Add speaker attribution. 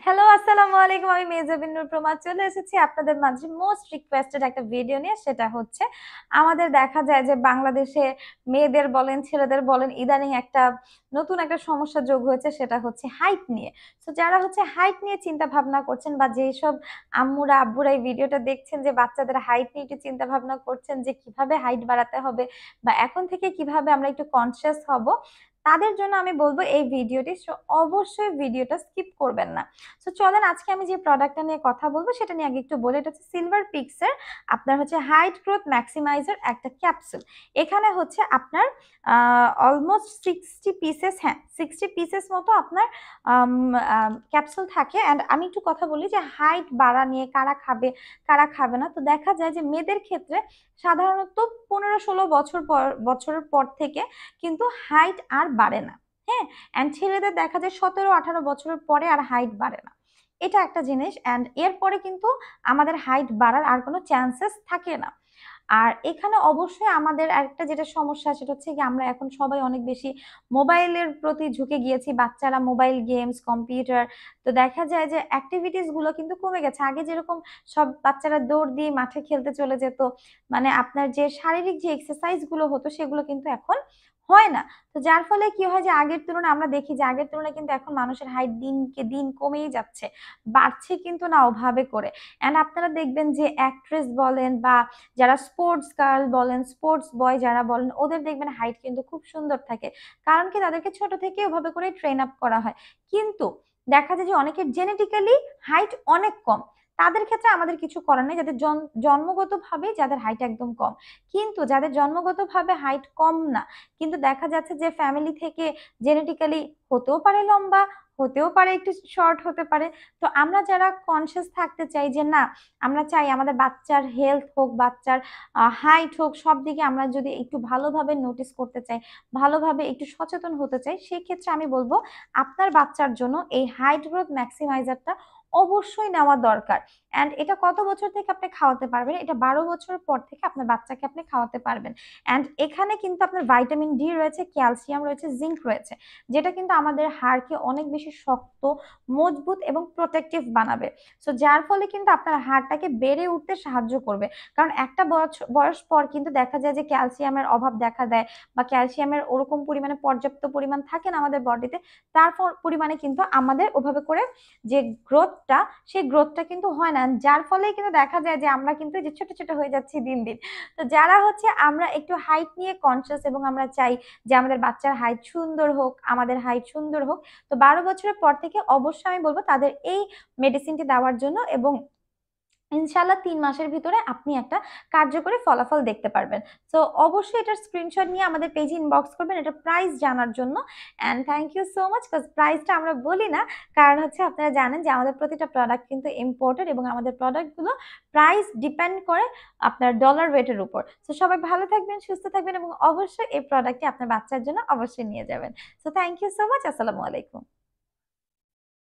Speaker 1: Hello, আসসালামু আলাইকুম। আমি মেহজাবিন নূর প্রমা চলে এসেছি আপনাদের মাঝে মোস্ট রিকোয়েস্টেড একটা ভিডিও নিয়ে। সেটা হচ্ছে আমাদের দেখা যায় যে বাংলাদেশে মেয়েদের বলেন, ছেলেদের বলেন ইদানিং একটা নতুন একটা সমস্যা যোগ হয়েছে, সেটা হচ্ছে হাইট নিয়ে। সো যারা হচ্ছে হাইট নিয়ে চিন্তা ভাবনা করছেন বা যেসব আম্মুরা আব্বুরা এই ভিডিওটা দেখছেন যে বাচ্চাদের হাইট নিয়ে একটু চিন্তা ভাবনা করছেন যে কিভাবে হাইট বাড়াতে হবে বা এখন থেকে কিভাবে আমরা একটু কনসিয়াস হব, তাদের জন্য আমি বলবো এই ভিডিওটি। সো অবশ্যই ভিডিওটা স্কিপ করবেন না। সো চলেন আজকে আমি যে প্রোডাক্টটা নিয়ে কথা বলবো সেটা নিয়ে আগে একটু বলি। এটা হচ্ছে সিলভার পিক্সের আপনার হচ্ছে হাইট গ্রোথ ম্যাক্সিমাইজার একটা ক্যাপসুল। এখানে হচ্ছে আপনার অলমোস্ট 60 পিসেস, হ্যাঁ 60 পিসেস মতো আপনার ক্যাপসুল থাকে। অ্যান্ড আমি একটু কথা বলি যে হাইট বাড়া নিয়ে কারা খাবে কারা খাবে না। তো দেখা যায় যে মেয়েদের ক্ষেত্রে সাধারণত 15-16 বছরের পর থেকে কিন্তু হাইট আর বাড়ে না। হ্যাঁ, অ্যান্ড ছেলেদের দেখা যায় 17-18 বছরের পরে আর হাইট বাড়ে না। এটা একটা জিনিস। অ্যান্ড এরপরে কিন্তু আমাদের হাইট বাড়ার আর কোনো চান্সেস থাকে না। আর এখানে অবশ্যই আমাদের একটা যেটা সমস্যা সেটা হচ্ছে কি আমরা এখন সবাই অনেক বেশি মোবাইলের প্রতি ঝুঁকে গিয়েছি। বাচ্চারা মোবাইল গেমস, কম্পিউটার, তো দেখা যায় যে অ্যাক্টিভিটিস গুলো কিন্তু কমে গেছে। আগে যেরকম সব বাচ্চারা দৌড় দিয়ে মাঠে খেলতে চলে যেত, মানে আপনার যে শারীরিক যে এক্সারসাইজ গুলো হতো সেগুলো কিন্তু এখন হয় না। তো যার ফলে কি হয় যে আগের তুলনায় আমরা দেখি যে আগের তুলনায় কিন্তু এখন মানুষের হাইট দিনকে দিন কমেই যাচ্ছে, বাড়ছে কিন্তু না ওভাবে করে। অ্যান্ড আপনারা দেখবেন যে অ্যাক্ট্রেস বলেন বা যারা স্পোর্টস গার্ল বলেন, স্পোর্টস বয় যারা বলেন, ওদের দেখবেন হাইট কিন্তু খুব সুন্দর থাকে। কারণ কি তাদেরকে ছোট থেকে ওভাবে করে ট্রেন আপ করা হয়। কিন্তু দেখা যায় যে অনেকের জেনেটিক্যালি হাইট অনেক কম, তাদের ক্ষেত্রে আমাদের কিছু করার নেই। যাদের জন্মগতভাবেই যাদের হাইট একদম কম, কিন্তু যাদের জন্মগতভাবে হাইট কম না, কিন্তু দেখা যাচ্ছে যে ফ্যামিলি থেকে জেনেটিক্যালি হতেও পারে লম্বা, হতেও পারে একটু শর্ট হতে পারে। তো আমরা যারা কনসিয়াস থাকতে চাই যে না, আমরা চাই আমাদের বাচ্চার হেলথ হোক, বাচ্চার হাইট হোক, সব দিকে আমরা যদি একটু ভালোভাবে নোটিস করতে চাই, ভালোভাবে একটু সচেতন হতে চাই, সেক্ষেত্রে আমি বলবো আপনার বাচ্চার জন্য এই হাইট গ্রোথ ম্যাক্সিমাইজারটা অবশ্যই নেওয়া দরকার। অ্যান্ড এটা কত বছর থেকে আপনি খাওয়াতে পারবেন? এটা 12 বছর পর থেকে আপনার বাচ্চাকে আপনি খাওয়াতে পারবেন। অ্যান্ড এখানে কিন্তু আপনার ভাইটামিন ডি রয়েছে, ক্যালসিয়াম রয়েছে, জিঙ্ক রয়েছে, যেটা কিন্তু আমাদের হাড়কে অনেক বেশি শক্ত, মজবুত এবং প্রোটেক্টিভ বানাবে। সো যার ফলে কিন্তু আপনার হাড়টাকে বেড়ে উঠতে সাহায্য করবে। কারণ একটা বয়স পর কিন্তু দেখা যায় যে ক্যালসিয়ামের অভাব দেখা দেয় বা ক্যালসিয়ামের ওরকম পরিমাণে পর্যাপ্ত পরিমাণ থাকে না আমাদের বডিতে। তার পরিমাণে কিন্তু আমাদের ওভাবে করে যে গ্রোথটা, সেই গ্রোথটা কিন্তু হয় না। যার ফলে কিন্তু দেখা যায় যে আমরা কিন্তু যে ছোট ছোট হয়ে যাচ্ছি দিন দিন। তো যারা হচ্ছে আমরা একটু হাইট নিয়ে কনসিয়াস এবং আমরা চাই যে আমাদের বাচ্চার হাইট সুন্দর হোক, আমাদের হাইট সুন্দর হোক, তো 12 বছরের পর থেকে অবশ্যই আমি বলবো তাদের এই মেডিসিনটি দেওয়ার জন্য। এবং ইনশাল্লাহ 3 মাসের ভিতরে আপনি একটা কার্যকরী ফলাফল দেখতে পারবেন। তো অবশ্যই এটার স্ক্রিনশট নিয়ে আমাদের পেজে ইনবক্স করবেন এটা প্রাইস জানার জন্য। And thank you so much, because প্রাইসটা আমরা বলি না, কারণ হচ্ছে আপনারা জানেন যে আমাদের প্রতিটা প্রোডাক্ট কিন্তু ইম্পোর্টেড এবং আমাদের প্রোডাক্টগুলো প্রাইস ডিপেন্ড করে আপনার ডলার রেটের উপর। তো সবাই ভালো থাকবেন, সুস্থ থাকবেন এবং অবশ্যই এই প্রোডাক্টটি আপনার বাচ্চার জন্য অবশ্যই নিয়ে যাবেন। So thank you so much. আসসালামু আলাইকুম।